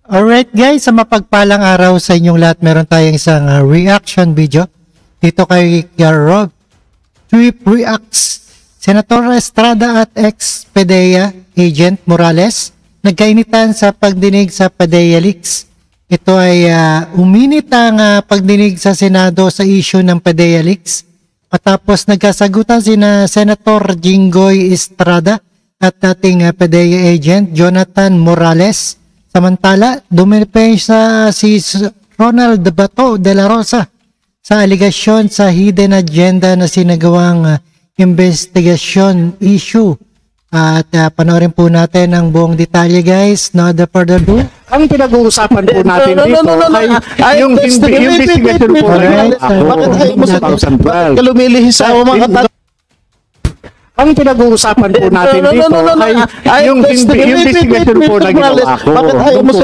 Alright guys, sa mapagpalang araw sa inyong lahat, meron tayong isang reaction video dito kay Rob Trip Reacts. Senator Estrada at ex-PDEA agent Morales nagkainitan sa pagdinig sa PDEA leaks. Ito ay uminit ang pagdinig sa Senado sa issue ng PDEA leaks matapos nagkasagutan sina Senator Jinggoy Estrada at dating PDEA agent Jonathan Morales. Samantala, dumipensa si Ronald Bato de la Rosa sa aligasyon sa hidden agenda na sinagawang investigation issue. At panoorin po natin ang buong detalye guys, no other further ado. Ang pinag-uusapan po natin dito ay yung investigation po na bakit tayo mo sa 2012. Lumilihis sa mga ang pinag-uusapan po natin dito ay yung investigation po na ginawa ko noong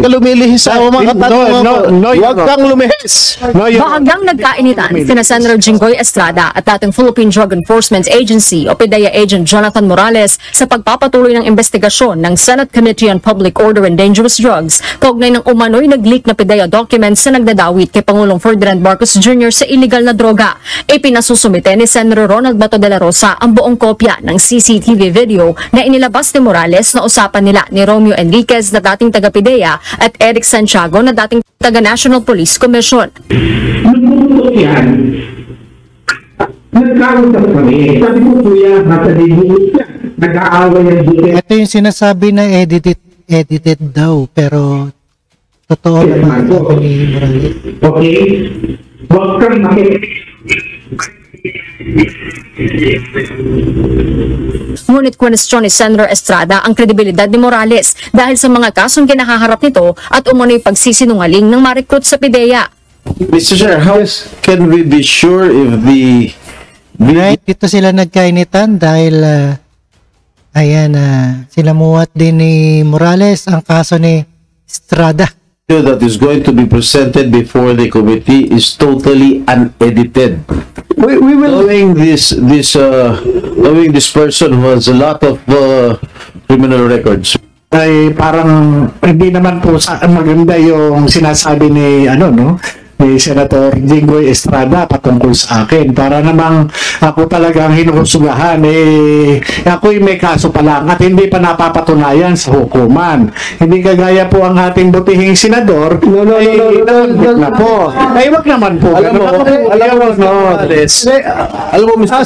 2012. Lumilihis sa mga huwag kang lumihis. Bahagyang nagkainitan sina Senator Jinggoy Estrada at dating Philippine Drug Enforcement Agency o PDEA agent Jonathan Morales sa pagpapatuloy ng investigasyon ng Senate Committee on Public Order and Dangerous Drugs kaugnay ng umano'y nag-leak na PDEA documents na nagdadawit kay Pangulong Ferdinand Marcos Jr. sa illegal na droga. Ipinasusumite ni Senator Ronald Bato de la Rosa ang buong kopya ng CCTV video na inilabas ni Morales na usapan nila ni Romeo Enriquez na dating taga-PDEA at Eric Santiago na dating taga-National Police Commission. Nagpupunto yan. Nagkausap kami. Sabi ko kuya, nasa dinigit yan. Nag-aaway yan dito. Ito yung sinasabi na edited daw, pero totoo naman ito ni Morales. Okay? Huwag kang Ngunit question ni Senator Estrada ang kredibilidad ni Morales dahil sa mga kasong kinakaharap nito at umano'y pagsisinungaling ng ma-recruit sa PDEA. Mr. Chair, how can we be sure if the Right, dito sila nagkainitan dahil ayan, sinamuhat din ni Morales ang kaso ni Estrada. that is going to be presented before the committee is totally unedited? We will knowing this person who has a lot of criminal records. Ay parang hindi naman po maganda yung sinasabi ni ni Senator Jinggoy Estrada patungkol sa akin. Para namang ako talagang hinuhusugahan ako'y may kaso pa lang at hindi pa napapatunayan sa hukuman. Hindi kagaya po ang ating butihing senador. Na po. Ay wag naman po. Alam mo, Mr.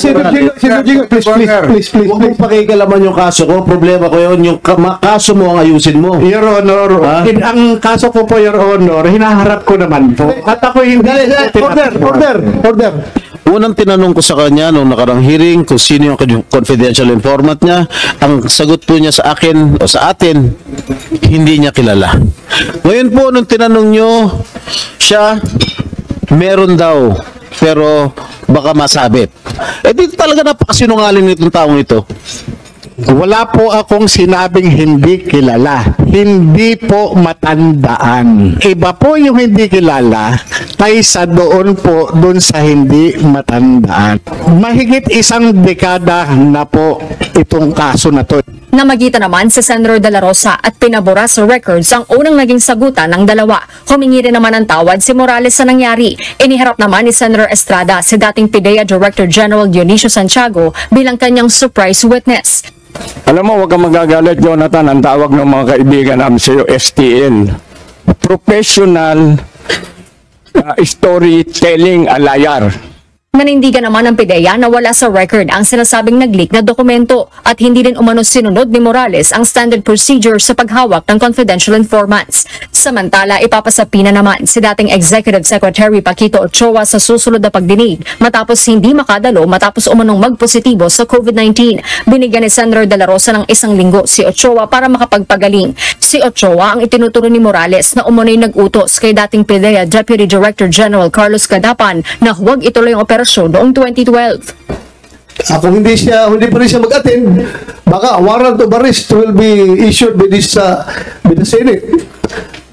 Please. Huwag mong pakikalaman yung kaso ko. Problema ko yun. Yung kaso mo ang ayusin mo. Your Honor, ang kaso ko po, Your Honor, hinaharap ko naman po. At ako hindi... Order! Unang tinanong ko sa kanya nung nakarang hearing kung sino yung confidential informant niya, ang sagot po niya sa akin o sa atin, hindi niya kilala. Ngayon po, nung tinanong nyo siya, meron daw, pero baka masabit. Dito talaga napakasinungaling nitong taong ito. Wala po akong sinabing hindi kilala. Hindi po matandaan. Iba po yung hindi kilala kaysa doon sa hindi matandaan. Mahigit isang dekada na po itong kaso na to. Namagitan naman si Senator de la Rosa at pinabura sa records ang unang naging sagutan ng dalawa. Humingi rin naman ng tawad si Morales sa nangyari. Iniharap naman ni Senator Estrada si dating PDEA Director General Dionisio Santiago bilang kanyang surprise witness. Alam mo, huwag kang magagalit, Jonathan. Ang tawag ng mga kaibigan namin sa iyo, STL. Professional storytelling a liar. Nanindigan naman ng PDEA na wala sa record ang sinasabing nag-leak na dokumento at hindi rin umano sinunod ni Morales ang standard procedure sa paghawak ng confidential informants. Samantala, ipapasapina naman si dating Executive Secretary Paquito Ochoa sa susunod na pagdinig matapos hindi makadalo matapos umanong magpositibo sa COVID-19. Binigyan ni Senator de la Rosa ng 1 linggo si Ochoa para makapagpagaling. Si Ochoa ang itinuturo ni Morales na umano'y nag-utos kay dating PDEA Deputy Director General Carlos Cadapan na huwag ituloy ang operasyon noong 2012. Kung hindi pa rin siya mag-attend, baka warrant of arrest will be issued by the Senate.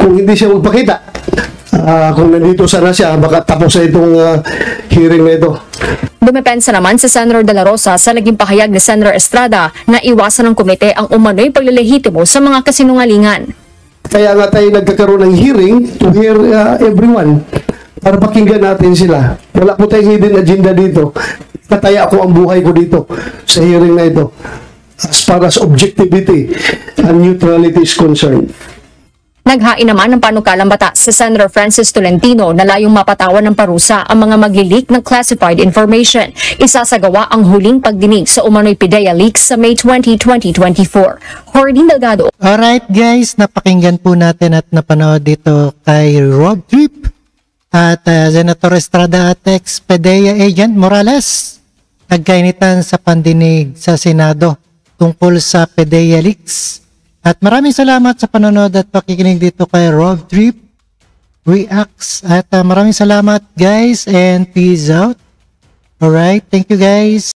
Kung hindi siya magpakita, kung nandito sana siya, baka tapos na itong hearing na ito. Dumepensa naman si Senator de la Rosa sa naging pahayag ni Senator Estrada na iwasan ng komite ang umano'y paglilehitimo sa mga kasinungalingan. Kaya nga tayo nagkakaroon ng hearing to hear everyone para pakinggan natin sila. Wala po tayong hidden agenda dito. Kataya ko ang buhay ko dito sa hearing na ito as far as objectivity and neutrality is concerned. Naghain naman ng panukalang batas sa Senator Francis Tolentino na layong mapatawan ng parusa ang mga maglilik ng classified information. Isasagawa ang huling pagdinig sa umano'y PIDEA leaks sa May 20, 2024. Hordin Delgado. Alright guys, napakinggan po natin at napanood dito kay Rob Trip at Senator Estrada at ex-PIDEA agent Morales. Nagkainitan sa pandinig sa Senado tungkol sa PIDEA leaks. At maraming salamat sa panonood at pakikinig dito kay Rob Trip Reacts. At maraming salamat guys and peace out. Alright, thank you guys.